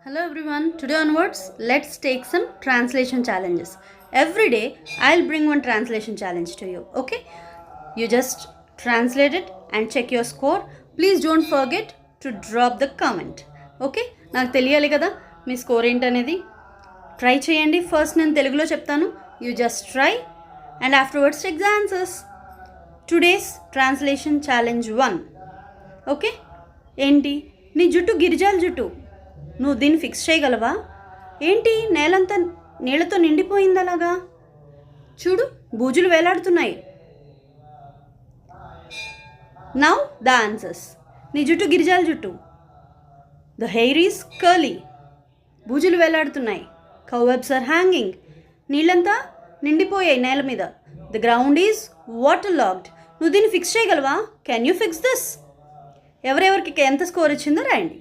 Hello everyone, today onwards let's take some translation challenges. Every day I'll bring one translation challenge to you, okay? You just translate it and check your score. Please don't forget to drop the comment, okay? నాకు తెలియాలి కదా మీ score ఏంటనేది. Try చేయండి. First నేను తెలుగులో చెప్తాను, you just try and afterwards check the answers. Today's translation challenge 1. Okay, ఏంటి? నీ జుట్టు గిరిజాల జుట్టు, నువ్వు దీన్ని ఫిక్స్ చేయగలవా? ఏంటి నేలంతా నీళ్లతో నిండిపోయింది అలాగా? చూడు, బూజులు వేలాడుతున్నాయి. Now the answers. నీ జుట్టు గిరిజాల జుట్టు. The hair is curly. బూజులు వేలాడుతున్నాయి. Cobwebs are hanging. నీళ్ళంతా నిండిపోయాయి నేల మీద. The ground is waterlogged. నువ్వు దీన్ని ఫిక్స్ చేయగలవా? Can you fix this? ఎవరెవరికి ఎంత స్కోర్ ఇచ్చిందో రాయండి.